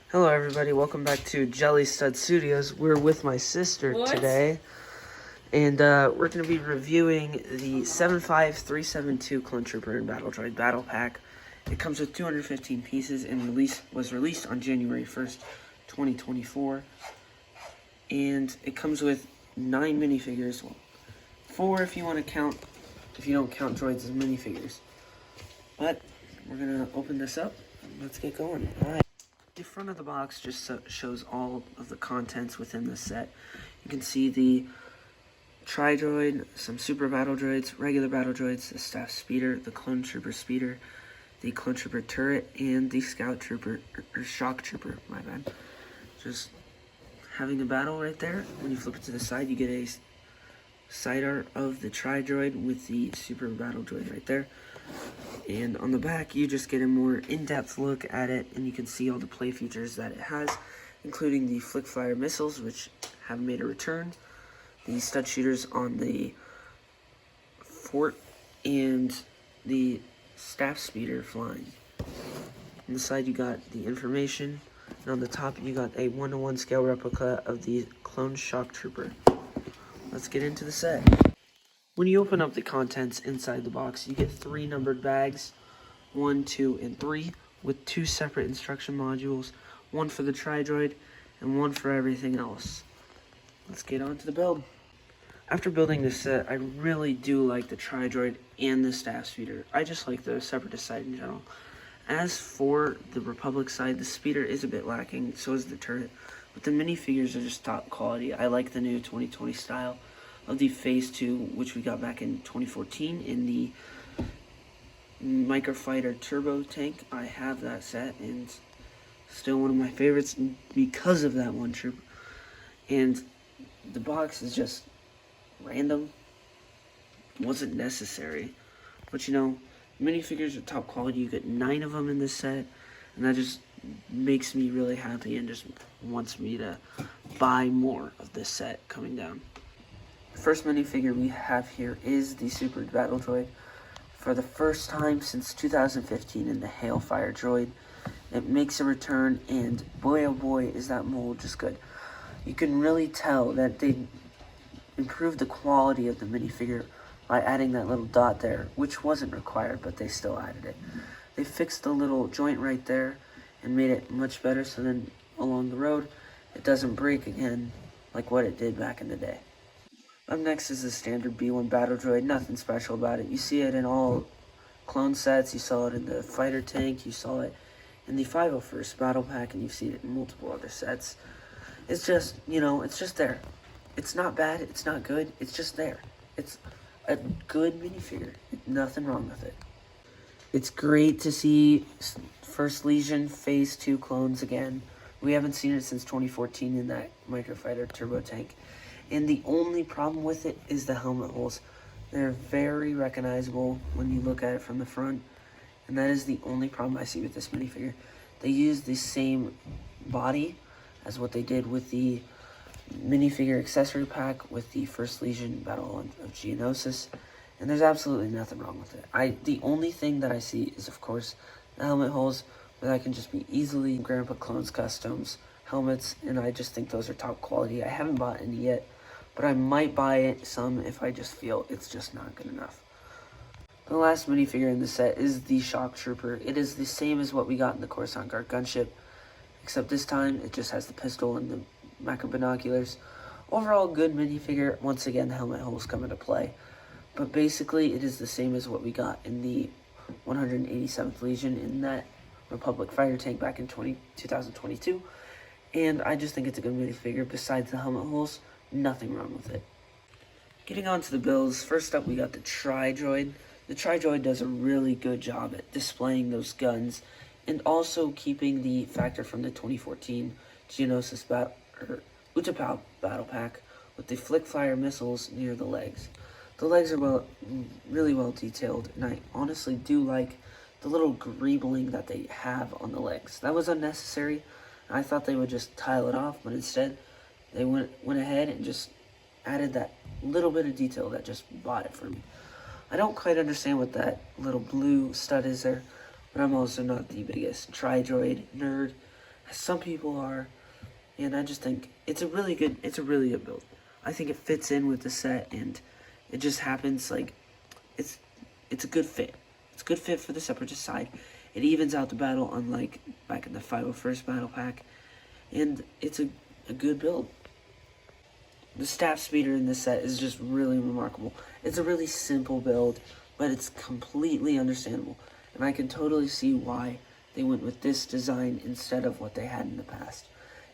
Hello everybody, welcome back to Jelly Stud Studios. We're with my sister today, and we're going to be reviewing the 75372 Clone Trooper and Battle Droid Battle Pack. It comes with 215 pieces and was released on January 1st, 2024. And it comes with 9 minifigures, well, 4 if you want to count, if you don't count droids as minifigures. But we're going to open this up. Let's get going. Alright. The front of the box just shows all of the contents within the set. You can see the Tri-Droid, some Super Battle Droids, regular Battle Droids, the Staff Speeder, the Clone Trooper Speeder, the Clone Trooper Turret, and the Scout Trooper, or Shock Trooper, my bad. Just having a battle right there. When you flip it to the side, you get a side art of the Tri-Droid with the Super Battle Droid right there. And on the back, you just get a more in-depth look at it, and you can see all the play features that it has, including the Flick Flyer missiles, which have made a return, the stud shooters on the fort, and the staff speeder flying. On the side, you got the information, and on the top, you got a 1-to-1 scale replica of the Clone Shock Trooper. Let's get into the set. When you open up the contents inside the box, you get 3 numbered bags, 1, 2, and 3, with 2 separate instruction modules, 1 for the Tri-Droid, and 1 for everything else. Let's get on to the build. After building this set, I really do like the Tri-Droid and the Staff Speeder. I just like the Separatist side in general. As for the Republic side, the Speeder is a bit lacking, so is the turret, but the minifigures are just top quality. I like the new 2020 style of the Phase 2, which we got back in 2014 in the Microfighter Turbo Tank. I have that set, and still one of my favorites because of that one troop. And the box is just random. Wasn't necessary. But you know, minifigures are top quality. You get 9 of them in this set, and that just makes me really happy and just wants me to buy more of this set coming down. The first minifigure we have here is the Super Battle Droid. For the first time since 2015 in the Hailfire Droid, it makes a return, and boy oh boy is that mold just good. You can really tell that they improved the quality of the minifigure by adding that little dot there, which wasn't required, but they still added it. They fixed the little joint right there and made it much better, so then along the road it doesn't break again like what it did back in the day. Up next is the standard B1 Battle Droid. Nothing special about it. You see it in all clone sets. You saw it in the fighter tank. You saw it in the 501st Battle Pack, and you've seen it in multiple other sets. It's just, you know, it's just there. It's not bad. It's not good. It's just there. It's a good minifigure. Nothing wrong with it. It's great to see First Legion Phase 2 clones again. We haven't seen it since 2014 in that Microfighter Turbo Tank. And the only problem with it is the helmet holes. They're very recognizable when you look at it from the front. And that is the only problem I see with this minifigure. They use the same body as what they did with the minifigure accessory pack with the First Legion Battle of Geonosis. And there's absolutely nothing wrong with it. The only thing that I see is, of course, the helmet holes, but that can just be easily Grandpa Clones Customs helmets, and I just think those are top quality. I haven't bought any yet, but I might buy it some if I just feel it's just not good enough. The last minifigure in the set is the Shock Trooper. It is the same as what we got in the Coruscant Guard gunship, except this time it just has the pistol and the macro binoculars. Overall, good minifigure. Once again, the helmet holes come into play, but basically it is the same as what we got in the 187th Legion in that Republic fighter tank back in 2022. And I just think it's a good minifigure. Besides the helmet holes, nothing wrong with it. Getting on to the builds, first up we got the Tri-Droid. The Tri-Droid does a really good job at displaying those guns and also keeping the factor from the 2014 Geonosis Utapau Battle Pack with the Flick Flyer missiles near the legs. The legs are really well detailed, and I honestly do like the little greebling that they have on the legs. That was unnecessary. I thought they would just tile it off, but instead they went ahead and just added that little bit of detail that just bought it for me. I don't quite understand what that little blue stud is there, but I'm also not the biggest Tri-Droid nerd. as some people are, and I just think it's a really good build. I think it fits in with the set, and it just happens like it's a good fit. It's a good fit for the Separatist side. It evens out the battle, unlike back in the 501st battle pack, and it's a good build. The staff speeder in this set is just really remarkable. It's a really simple build, but it's completely understandable, and I can totally see why they went with this design instead of what they had in the past.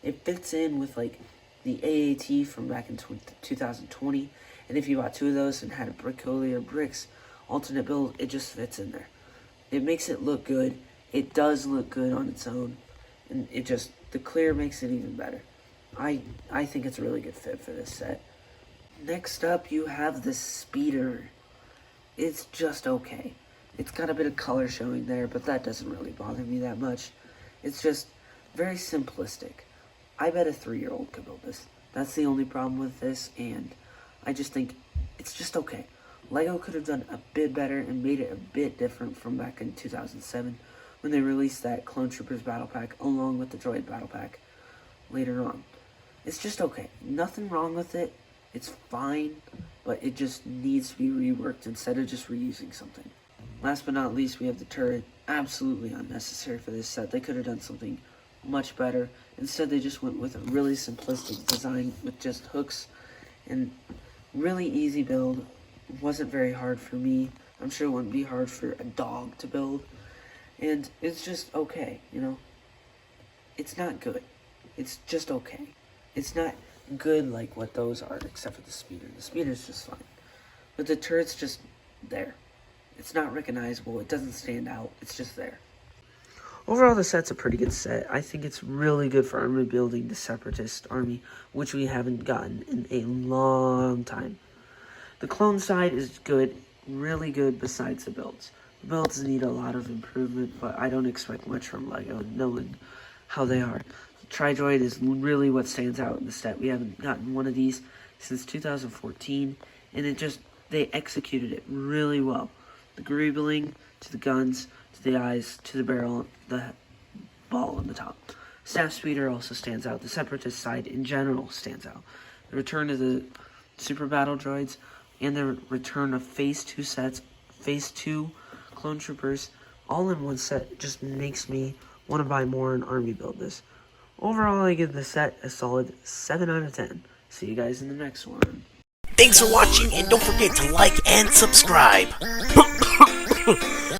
It fits in with like the AAT from back in 2020, and if you bought 2 of those and had a Bricolier Bricks alternate build, it just fits in there. It makes it look good. It does look good on its own, and the clear makes it even better. I think it's a really good fit for this set. Next up, you have the speeder. It's just okay. It's got a bit of color showing there, but that doesn't really bother me that much. It's just very simplistic. I bet a 3-year-old could build this. That's the only problem with this, and I just think it's just okay. LEGO could have done a bit better and made it a bit different from back in 2007 when they released that Clone Troopers Battle Pack along with the Droid Battle Pack later on. It's just okay. Nothing wrong with it. It's fine, but it just needs to be reworked instead of just reusing something. Last but not least, we have the turret. Absolutely unnecessary for this set. They could have done something much better. Instead, they just went with a really simplistic design with just hooks and really easy build. It wasn't very hard for me. I'm sure it wouldn't be hard for a dog to build. And it's just okay, you know? It's not good. It's just okay. It's not good like what those are, except for the speeder. The speeder's just fine. But the turret's just there. It's not recognizable. It doesn't stand out. It's just there. Overall, the set's a pretty good set. I think it's really good for army building the Separatist army, which we haven't gotten in a long time. The clone side is good, really good besides the builds. The builds need a lot of improvement, but I don't expect much from LEGO, knowing how they are. The Tri-Droid is really what stands out in the set. We haven't gotten one of these since 2014, and they executed it really well. The greebling, to the guns, to the eyes, to the barrel, the ball on the top. Staff speeder also stands out. The Separatist side in general stands out. The return of the Super Battle Droids and the return of Phase 2 sets, Phase 2 Clone Troopers, all in one set just makes me want to buy more and army build this. Overall, I give the set a solid 7 out of 10. See you guys in the next one. Thanks for watching, and don't forget to like and subscribe.